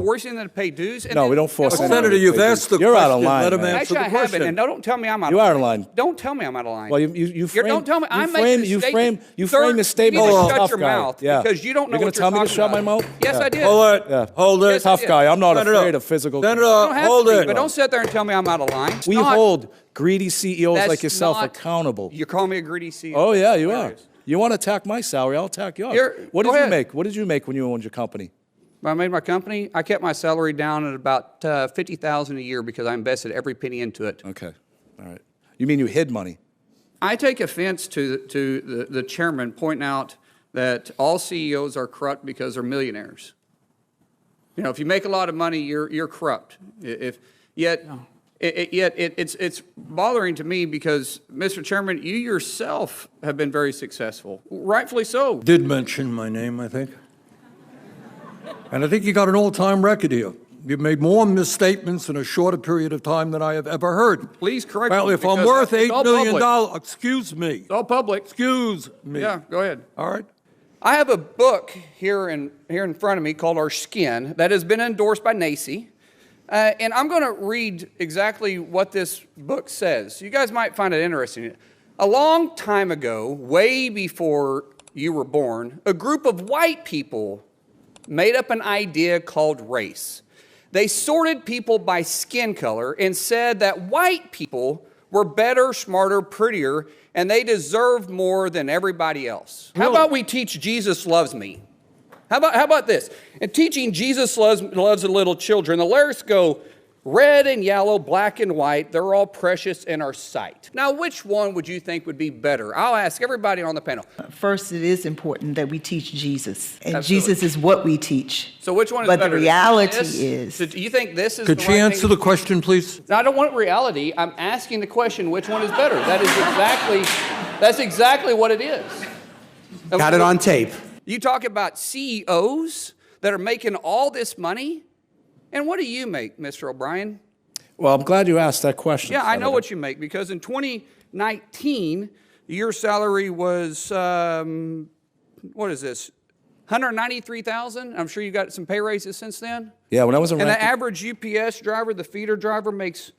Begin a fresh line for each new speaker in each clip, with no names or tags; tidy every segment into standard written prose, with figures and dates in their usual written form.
forcing them to pay dues. And
No, we don't force
anyone. Senator, you've asked the
You're
question.
out of line,
Let him
man.
answer
Actually,
the
I haven't,
question.
and don't tell me I'm out of line.
You are out of line.
Don't tell me I'm out of line.
Well, you frame,
don't tell me.
you
I'm
frame,
making a
you
statement.
frame, you frame the statement
You need
like
to
a tough
shut your
guy.
mouth
Yeah.
because you don't know
You're
what
gonna tell me to shut my
about.
mouth?
Yes,
Yeah.
I did.
Hold it.
Yeah.
Hold it.
Yes, I
Tough
did.
guy. I'm not
Senator,
afraid of physical.
Senator,
You don't have
hold
to,
it.
but don't sit there and tell me I'm out of line. It's
We
not.
hold greedy CEOs
That's
like yourself
not-
accountable.
You call me a greedy CEO.
Oh yeah, you
There
are.
it is.
You want to attack my salary? I'll attack yours. What
go
did you
ahead.
make? What did you make when you owned your company?
When I made my company, I kept my salary down at about $50,000 a year because I invested every penny into it.
Okay, all right. You mean you hid money?
I take offense to the chairman pointing out that all CEOs are corrupt because they're millionaires. You know, if you make a lot of money, you're corrupt. It's bothering to me because, Mr. Chairman, you yourself have been very successful, rightfully so.
Did mention my name, I think. And I think you got an all-time record here. You've made more misstatements in a shorter period of time than I have ever heard.
Please correct
Well,
me.
if I'm
because
worth
it's
$8
all
million,
public.
excuse me.
It's all public.
Excuse me.
Yeah, go ahead.
All right.
I have a book here in front of me called Our Skin that has been endorsed by NACI. And I'm going to read exactly what this book says. You guys might find it interesting. A long time ago, way before you were born, a group of white people made up an idea called race. They sorted people by skin color and said that white people were better, smarter, prettier, and they deserved more than everybody else. How about we teach Jesus loves me? How about this? In teaching Jesus loves the little children, the lyrics go, red and yellow, black and white, they're all precious in our sight. Now, which one would you think would be better? I'll ask everybody on the panel.
First, it is important that we teach Jesus, and
Absolutely.
Jesus is what we teach.
So which one is
But
better?
the reality
This?
is,
So do you think this is
Could
the
she
right
answer
thing?
the question, please?
No, I don't want reality. I'm asking the question, which one is better? That's exactly what it is.
Got it on tape.
You talk about CEOs that are making all this money, and what do you make, Mr. O'Brien?
Well, I'm glad you asked that question.
Yeah, I know
Senator.
what you make, because in 2019, your salary was, what is this, $193,000? I'm sure you got some pay raises since then.
Yeah, when I was a
And the
ranking,
average UPS driver, the feeder driver, makes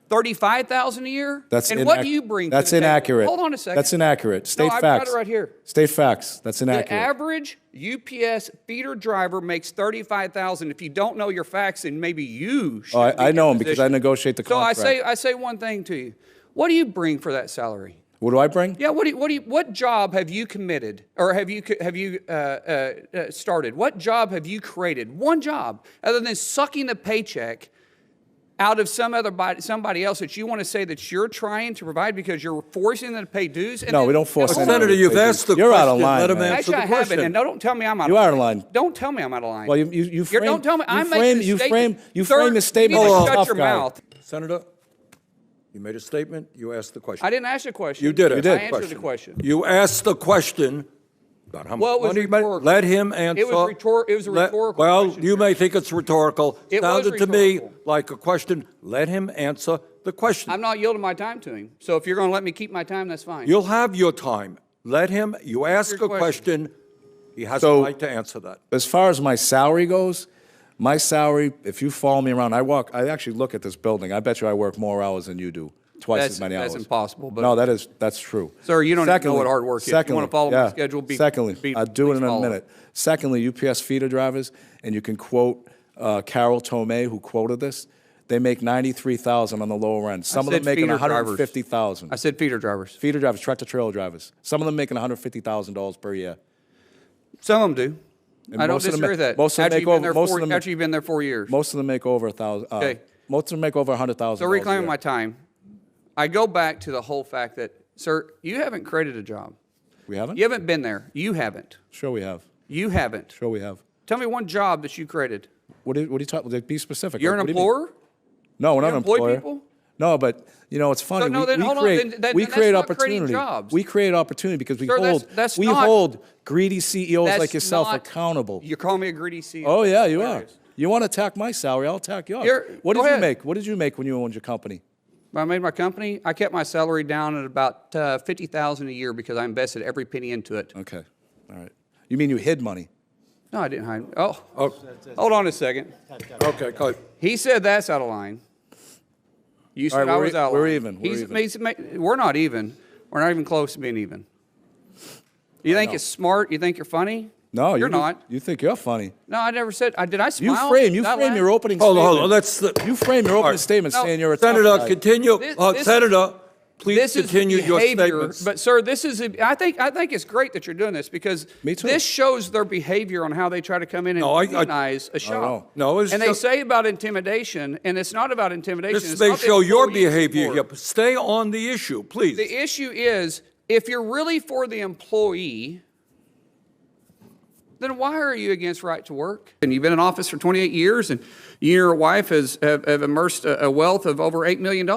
$35,000 a year.
that's
and what do you bring?
That's
to the table?
inaccurate.
Hold on a second.
That's inaccurate. State
I've
facts.
got it right here.
State facts. That's
The
inaccurate.
average UPS feeder driver makes $35,000. If you don't know your facts, then maybe you should.
Oh,
be
I
in
know
a
them because
position.
I negotiate the
So
contract.
I say one thing to you. What do you bring for that salary?
What do I bring?
Yeah. What job have you committed, or have you started? What job have you created? One job, other than sucking the paycheck out of somebody else that you want to say that you're trying to provide because you're forcing them to pay dues. And
No,
then-
we don't force
Hold on.
anyone.
Senator, you've asked the
You're
question.
out of line,
Let him
man.
answer
Actually,
the
I haven't,
question.
and don't tell me I'm out
You
of line.
are out of line.
Don't tell me I'm out of line.
Well, you frame.
Don't tell me.
You
I'm
frame.
making a
You
statement.
frame. You frame the statement
You need
like
to
a
shut
tough
your
guy.
mouth.
Senator, you made a statement. You asked the question.
I didn't ask a question.
You did it.
You did.
I answered the question.
You asked the question about how
Well, it
much
was
money you made.
rhetorical.
Let him answer.
It was a rhetorical
Well,
question,
you may think it's rhetorical.
It was
Sounded to me
rhetorical.
like a question. Let him answer the question.
I'm not yielding my time to him. So if you're going to let me keep my time, that's fine.
You'll have your time. Let him. You ask
your
a question. He has
So-
a right to answer that.
As far as my salary goes, my salary, if you follow me around, I actually look at this building. I bet you I work more hours than you do, twice as many hours.
That's impossible. But
No, that's true.
Sir, you don't even know what hard work is. You wanna follow my schedule,
Secondly, I'll do it in a
follow
minute. Secondly, UPS feeder drivers, and you can quote Carol Tomei, who quoted this. They make $93,000 on the lower end. Some of them
said
making
feeder drivers.
$150,000.
I said feeder drivers.
Feeder drivers, tractor trailer drivers. Some of them making $150,000 per year.
Some of them do.
And
I don't
most of them
disagree with
make-
that.
most of them
After
make
you've been
over-
there
most
four-
of them-
after you've been there 4 years.
Most of them make over $1,000.
Okay.
Most of them make over $100,000.
So reclaiming my time, I go back to the whole fact that, sir, you haven't created a job.
We haven't?
You haven't been there. You haven't.
Sure we have.
You haven't.
Sure we have.
Tell me one job that you created.
What are you talking? Be specific.
You're an
What do you mean?
employer?
No, we're not
You
an
employ
employer.
people?
No, but it's funny.
So, no,
we,
then
we
hold on,
create,
then
we
that's
create
not creating
opportunity.
jobs.
We create opportunity because we
Sir,
hold
that's
we
not-
hold greedy CEOs
That's
like yourself
not-
accountable.
You call me a greedy CEO.
Oh yeah, you
There
are.
it is.
You want to attack my salary? I'll attack yours. What
go
did you
ahead.
make? What did you make when you owned your company?
When I made my company, I kept my salary down at about $50,000 a year because I invested every penny into it.
Okay, all right. You mean you hid money?
No, I didn't hide. Oh,
Oh,
hold on a second.
okay, go.
He said that's out of line. You said
All right,
I
we're
was out of
we're
line.
even, we're
We're not even. We're not even close to being even. You think it's smart? You think you're funny?
No,
you're not.
You think you're funny.
No, I never said. Did I
You
smile?
frame
Did I laugh?
your opening
Hold
statement.
on, let's.
You frame your opening
right.
statement
No,
saying you're a tough
Senator,
guy.
continue.
This-
Senator, please
This
continue
is
your
behavior,
statements.
but sir, this is. I think it's great that you're doing this because
Me too.
this shows their behavior on how they try to come in and
No, I-
demonize a shop.
No, it's
and they
just-
say about intimidation, and it's not about intimidation.
This
It's
may
not the
show your
employees
behavior
anymore.
here. But stay on the issue, please.
The issue is, if you're really for the employee, then why are you against right to work? And you've been in office for 28 years, and you and your wife have immersed a wealth of over $8 million.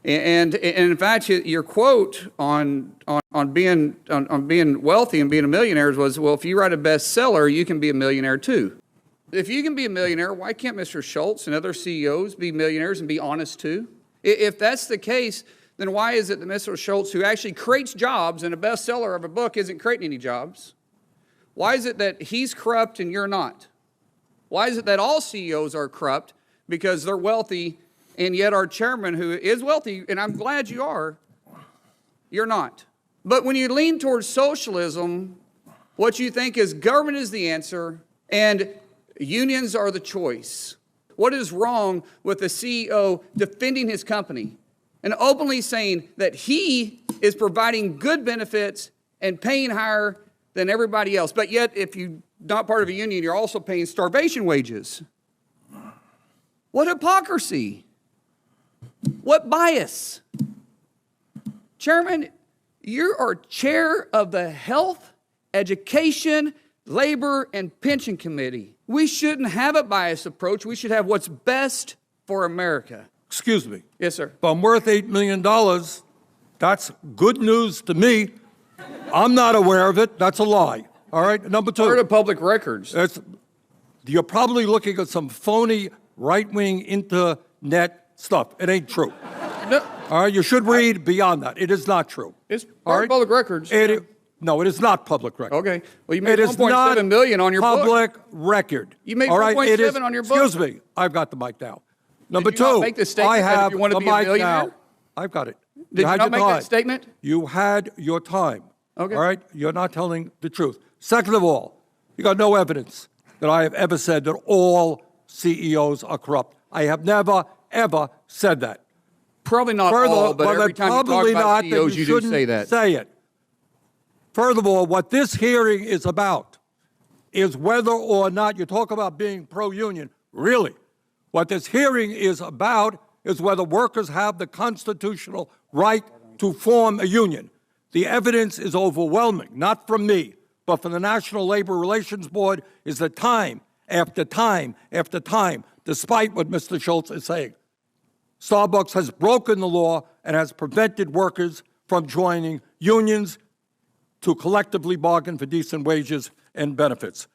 And in fact, your quote on being wealthy and being a millionaire was, well, if you write a bestseller, you can be a millionaire too. If you can be a millionaire, why can't Mr. Schultz and other CEOs be millionaires and be honest too? If that's the case, then why is it that Mr. Schultz, who actually creates jobs and a bestseller of a book, isn't creating any jobs? Why is it that he's corrupt and you're not? Why is it that all CEOs are corrupt because they're wealthy, and yet our chairman, who is wealthy, and I'm glad you are, you're not? But when you lean towards socialism, what you think is government is the answer and unions are the choice. What is wrong with the CEO defending his company and openly saying that he is providing good benefits and paying higher than everybody else? But yet, if you're not part of a union, you're also paying starvation wages. What hypocrisy! What bias! Chairman, you are chair of the Health, Education, Labor, and Pension Committee. We shouldn't have a biased approach. We should have what's best for America.
Excuse me.
Yes, sir.
If I'm worth $8 million, that's good news to me. I'm not aware of it. That's a lie. All right. Number two.
Part of public records.
You're probably looking at some phony right-wing internet stuff. It ain't true.
No,
All right. You should read beyond that. It is not true.
it's
All
part
right?
of public records.
No, it is not public record.
Okay. Well, you made
It is
1.7 million on your book.
public record.
You made
All right? It
1.7
is-
on your book.
Excuse me. I've got the mic now. Number
you not
two,
make the statement
I
that if
have
you want to
the
be a
mic
millionaire?
now. I've got it.
Did you
had
not
your
make
time.
that statement?
You had your time.
Okay.
All right? You're not telling the truth. Second of all, you got no evidence that I have ever said that all CEOs are corrupt. I have never, ever said that.
Probably not all, but every time you talk
probably
about
not,
CEOs,
then
you do
shouldn't
say that.
say it. Furthermore, what this hearing is about is whether or not you talk about being pro-union. Really, what this hearing is about is whether workers have the constitutional right to form a union. The evidence is overwhelming, not from me, but from the National Labor Relations Board, is that time after time after time, despite what Mr. Schultz is saying, Starbucks has broken the law and has prevented workers from joining unions to collectively bargain for decent wages and benefits.